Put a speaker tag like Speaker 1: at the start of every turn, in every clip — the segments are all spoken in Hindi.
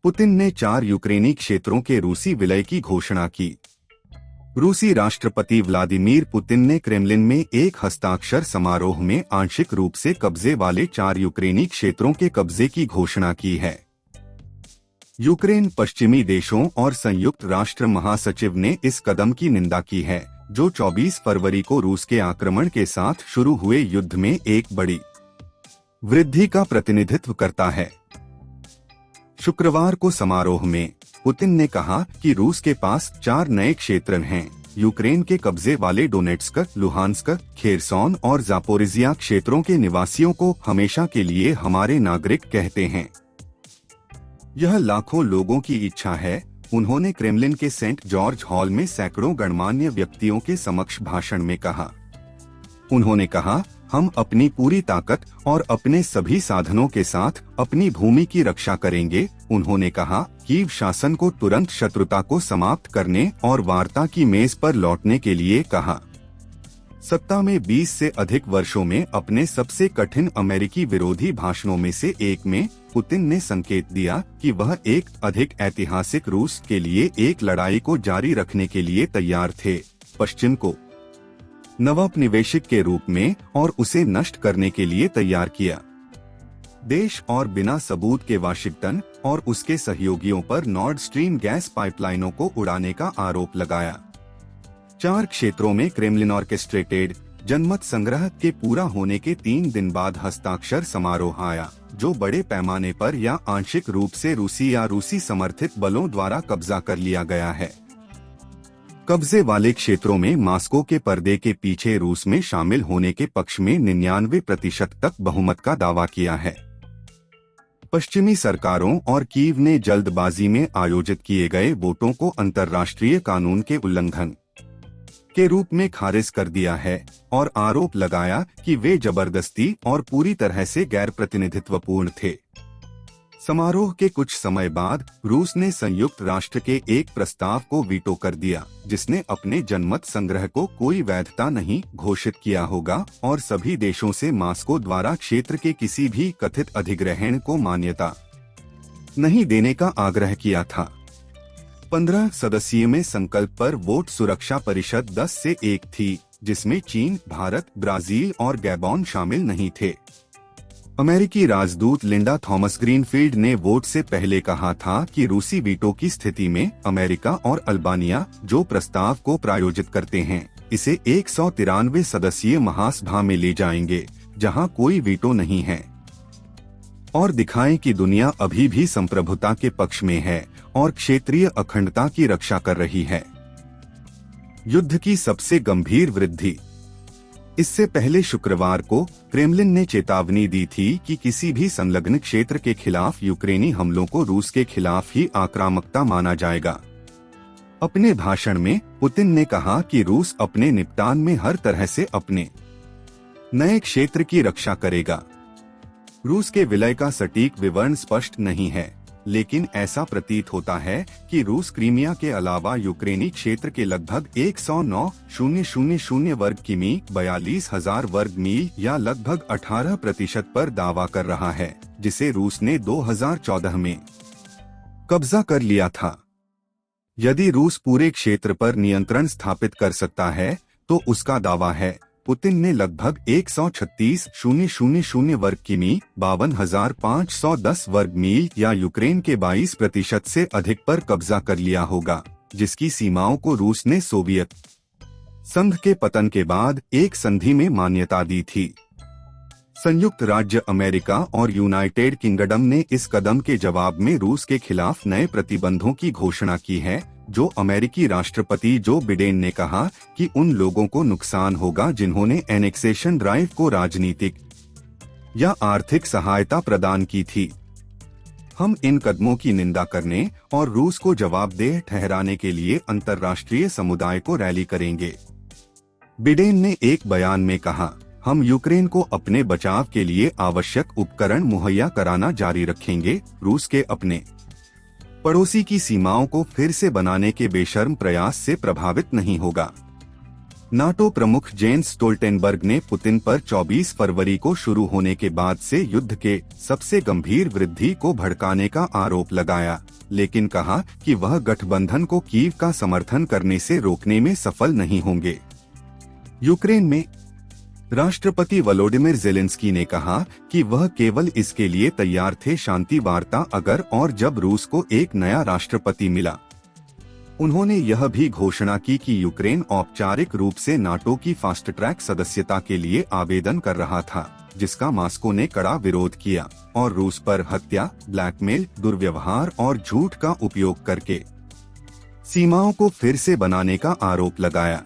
Speaker 1: पुतिन ने 4 यूक्रेनी क्षेत्रों के रूसी विलय की घोषणा की। रूसी राष्ट्रपति व्लादिमीर पुतिन ने क्रेमलिन में एक हस्ताक्षर समारोह में आंशिक रूप से कब्जे वाले 4 यूक्रेनी क्षेत्रों के कब्जे की घोषणा की है। यूक्रेन पश्चिमी देशों और संयुक्त राष्ट्र महासचिव ने इस कदम की निंदा की है, जो 24 फरवरी को रूस के आक्रमण के साथ शुरू हुए युद्ध में एक बड़ी वृद्धि का प्रतिनिधित्व करता है। शुक्रवार को समारोह में पुतिन ने कहा कि रूस के पास 4 नए क्षेत्र हैं। यूक्रेन के कब्जे वाले डोनेट्स्क, लुहांस्क, खेरसोन और जापोरिजिया क्षेत्रों के निवासियों को हमेशा के लिए हमारे नागरिक कहते हैं। यह लाखों लोगों की इच्छा है, उन्होंने क्रेमलिन के सेंट जॉर्ज हॉल में सैकड़ों गणमान्य व्यक्तियों के समक्ष भाषण में कहा। उन्होंने कहा, हम अपनी पूरी ताकत और अपने सभी साधनों के साथ अपनी भूमि की रक्षा करेंगे। उन्होंने कहा, कीव शासन को तुरंत शत्रुता को समाप्त करने और वार्ता की मेज पर लौटने के लिए कहा। सत्ता में 20 से अधिक वर्षों में अपने सबसे कठिन अमेरिकी विरोधी भाषणों में से एक में पुतिन ने संकेत दिया कि वह एक अधिक ऐतिहासिक रूस के लिए एक लड़ाई को जारी रखने के लिए तैयार थे, पश्चिम को नवोपनिवेशिक के रूप में और उसे नष्ट करने के लिए तैयार किया। देश और बिना सबूत के वाशिंगटन और उसके सहयोगियों पर नॉर्ड स्ट्रीम गैस पाइपलाइनों को उड़ाने का आरोप लगाया। 4 क्षेत्रों में क्रेमलिन ऑर्केस्ट्रेटेड जनमत संग्रह के पूरा होने के 3 दिन बाद हस्ताक्षर समारोह आया, जो बड़े पैमाने पर या आंशिक रूप से रूसी या रूसी समर्थित बलों द्वारा कब्जा कर लिया गया है। कब्जे वाले क्षेत्रों में मास्को के पर्दे के पीछे रूस में शामिल होने के पक्ष में 99% तक बहुमत का दावा किया है। पश्चिमी सरकारों और कीव ने जल्दबाजी में आयोजित किए गए वोटों को अंतर्राष्ट्रीय कानून के उल्लंघन के रूप में खारिज कर दिया है और आरोप लगाया कि वे जबरदस्ती और पूरी तरह से गैर प्रतिनिधित्वपूर्ण थे। समारोह के कुछ समय बाद रूस ने संयुक्त राष्ट्र के एक प्रस्ताव को वीटो कर दिया, जिसने अपने जनमत संग्रह को कोई वैधता नहीं घोषित किया होगा और सभी देशों से मास्को द्वारा क्षेत्र के किसी भी कथित अधिग्रहण को मान्यता नहीं देने का आग्रह किया था। 15 सदस्यीय में संकल्प पर वोट सुरक्षा परिषद 10 से 1 थी, जिसमें चीन, भारत, ब्राजील और गैबोन शामिल नहीं थे। अमेरिकी राजदूत लिंडा थॉमस ग्रीनफील्ड ने वोट से पहले कहा था कि रूसी वीटो की स्थिति में अमेरिका और अल्बानिया, जो प्रस्ताव को प्रायोजित करते हैं, इसे 193 सदस्यीय महासभा में ले जाएंगे, जहां कोई वीटो नहीं है, और दिखाएं कि दुनिया अभी भी संप्रभुता के पक्ष में है और क्षेत्रीय अखंडता की रक्षा कर रही है। युद्ध की सबसे गंभीर वृद्धि। इससे पहले शुक्रवार को क्रेमलिन ने चेतावनी दी थी कि किसी भी संलग्न क्षेत्र के खिलाफ यूक्रेनी हमलों को रूस के खिलाफ ही आक्रामकता माना जाएगा। अपने भाषण में पुतिन ने कहा कि रूस अपने निपटान में हर तरह से अपने नए क्षेत्र की रक्षा करेगा। रूस के विलय का सटीक विवरण स्पष्ट नहीं है, लेकिन ऐसा प्रतीत होता है कि रूस क्रीमिया के अलावा यूक्रेनी क्षेत्र के लगभग 109,000 वर्ग किमी 42,000 वर्ग मील या लगभग 18% पर दावा कर रहा है, जिसे रूस ने 2014 में कब्जा कर लिया था। यदि रूस पूरे क्षेत्र पर नियंत्रण स्थापित कर सकता है, तो उसका दावा है, पुतिन ने लगभग 136,000 वर्ग किमी 52,510 वर्ग मील या यूक्रेन के 22% से अधिक पर कब्जा कर लिया होगा, जिसकी सीमाओं को रूस ने सोवियत संघ के पतन के बाद एक संधि में मान्यता दी थी। संयुक्त राज्य अमेरिका और यूनाइटेड किंगडम ने इस कदम के जवाब में रूस के खिलाफ नए प्रतिबंधों की घोषणा की है, जो अमेरिकी राष्ट्रपति जो बिडेन ने कहा कि उन लोगों को नुकसान होगा जिन्होंने एनेक्सेशन ड्राइव को राजनीतिक या आर्थिक सहायता प्रदान की थी। हम इन कदमों की निंदा करने और रूस को जवाबदेह ठहराने के लिए अंतर्राष्ट्रीय समुदाय को रैली करेंगे, बिडेन ने एक बयान में कहा। हम यूक्रेन को अपने बचाव के लिए आवश्यक उपकरण मुहैया कराना जारी रखेंगे। रूस के अपने पड़ोसी की सीमाओं को फिर से बनाने के बेशर्म प्रयास से प्रभावित नहीं होगा। नाटो प्रमुख जेन्स स्टोल्टेनबर्ग ने पुतिन पर 24 फरवरी को शुरू होने के बाद से युद्ध के सबसे गंभीर वृद्धि को भड़काने का आरोप लगाया, लेकिन कहा कि वह गठबंधन को कीव का समर्थन करने से रोकने में सफल नहीं होंगे। यूक्रेन में राष्ट्रपति वोलोडिमिर ज़ेलेंस्की ने कहा कि वह केवल इसके लिए तैयार थे शांति वार्ता अगर और जब रूस को एक नया राष्ट्रपति मिला। उन्होंने यह भी घोषणा की कि यूक्रेन औपचारिक रूप से नाटो की फास्ट ट्रैक सदस्यता के लिए आवेदन कर रहा था, जिसका मॉस्को ने कड़ा विरोध किया और रूस पर हत्या, ब्लैकमेल, दुर्व्यवहार और झूठ का उपयोग करके सीमाओं को फिर से बनाने का आरोप लगाया।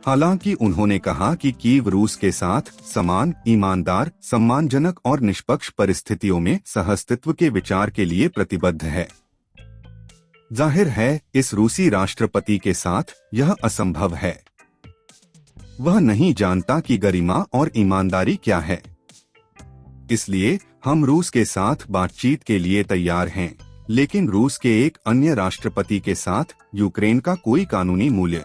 Speaker 1: हालांकि उन्होंने कहा कि कीव रूस के साथ समान, ईमानदार, सम्मानजनक और निष्पक्ष परिस्थितियों में सहअस्तित्व के विचार के लिए प्रतिबद्ध है। जाहिर है, इस रूसी राष्ट्रपति के साथ यह असंभव है। वह नहीं जानता कि गरिमा और ईमानदारी क्या है। इसलिए हम रूस के साथ बातचीत के लिए तैयार हैं, लेकिन रूस के एक अन्य राष्ट्रपति के साथ यूक्रेन का कोई कानूनी मूल्य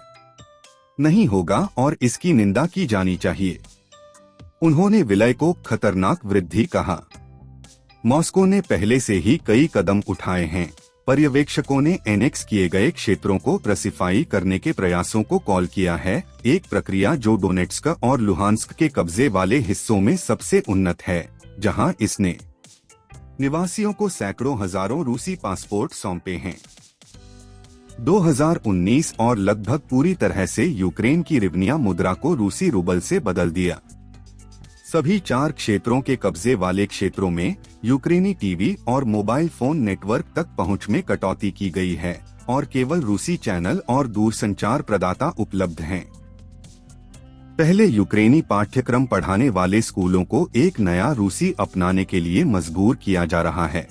Speaker 1: नहीं होगा और इसकी निंदा की जानी चाहिए। उन्होंने विलय को खतरनाक वृद्धि कहा। मॉस्को ने पहले से ही कई कदम उठाए हैं। पर्यवेक्षकों ने एनेक्स किए गए क्षेत्रों को रसिफाई करने के प्रयासों को कॉल किया है, एक प्रक्रिया जो डोनेट्स्क और लुहांस्क के कब्जे वाले हिस्सों में सबसे उन्नत है, जहां इसने निवासियों को सैकड़ों हजारों रूसी पासपोर्ट सौंपे हैं। 2019 और लगभग पूरी तरह से यूक्रेन की रिवनिया मुद्रा को रूसी रूबल से बदल दिया। सभी 4 क्षेत्रों के कब्जे वाले क्षेत्रों में यूक्रेनी टीवी और मोबाइल फोन नेटवर्क तक पहुंच में कटौती की गई है और केवल रूसी चैनल और दूरसंचार प्रदाता उपलब्ध हैं। पहले यूक्रेनी पाठ्यक्रम पढ़ाने वाले स्कूलों को एक नया रूसी अपनाने के लिए मजबूर किया जा रहा है।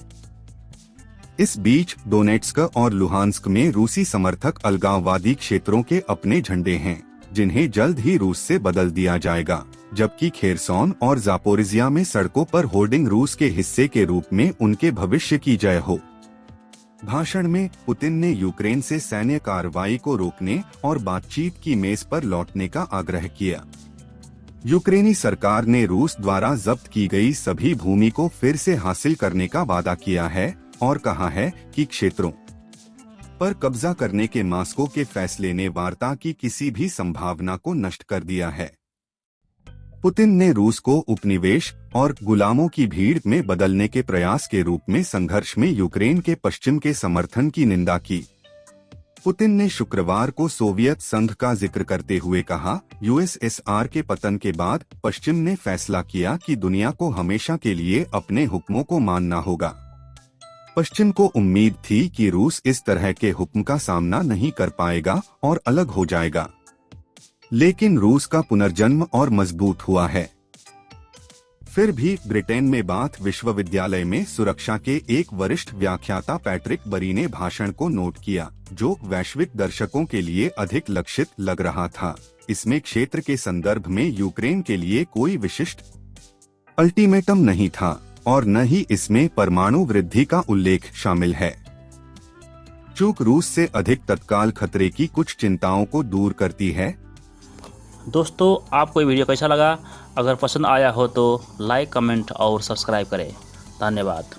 Speaker 1: इस बीच डोनेट्स्क और लुहांस्क में रूसी समर्थक अलगाववादी क्षेत्रों के अपने झंडे हैं, जिन्हें जल्द ही रूस से बदल दिया जाएगा, जबकि खेरसौन और जापोरिजिया में सड़कों पर होर्डिंग रूस के हिस्से के रूप में उनके भविष्य की जय हो। भाषण में पुतिन ने यूक्रेन से सैन्य कार्रवाई को रोकने और बातचीत की मेज पर लौटने का आग्रह किया। यूक्रेनी सरकार ने रूस द्वारा जब्त की गई सभी भूमि को फिर से हासिल करने का वादा किया है और कहा है कि क्षेत्रों पर कब्जा करने के मॉस्को के फैसले ने वार्ता की किसी भी संभावना को नष्ट कर दिया है। पुतिन ने रूस को उपनिवेश और गुलामों की भीड़ में बदलने के प्रयास के रूप में संघर्ष में यूक्रेन के पश्चिम के समर्थन की निंदा की। पुतिन ने शुक्रवार को सोवियत संघ का जिक्र करते हुए कहा, यूएसएसआर के पतन के बाद पश्चिम ने फैसला किया कि दुनिया को हमेशा के लिए अपने हुक्मों को मानना होगा। पश्चिम को उम्मीद थी कि रूस इस तरह के हुक्म का सामना नहीं कर पाएगा और अलग हो जाएगा, लेकिन रूस का पुनर्जन्म और मजबूत हुआ है। फिर भी ब्रिटेन में बाथ विश्वविद्यालय में सुरक्षा के एक वरिष्ठ व्याख्याता पैट्रिक बरी ने भाषण को नोट किया, जो वैश्विक दर्शकों के लिए अधिक लक्षित लग रहा था। इसमें क्षेत्र के संदर्भ में यूक्रेन के लिए कोई विशिष्ट अल्टीमेटम नहीं था और न ही इसमें परमाणु वृद्धि का उल्लेख शामिल है। चूक रूस से अधिक तत्काल खतरे की कुछ चिंताओं को दूर करती है।
Speaker 2: दोस्तों, आपको ये वीडियो कैसा लगा? अगर पसंद आया हो तो लाइक, कमेंट और सब्सक्राइब करें। धन्यवाद।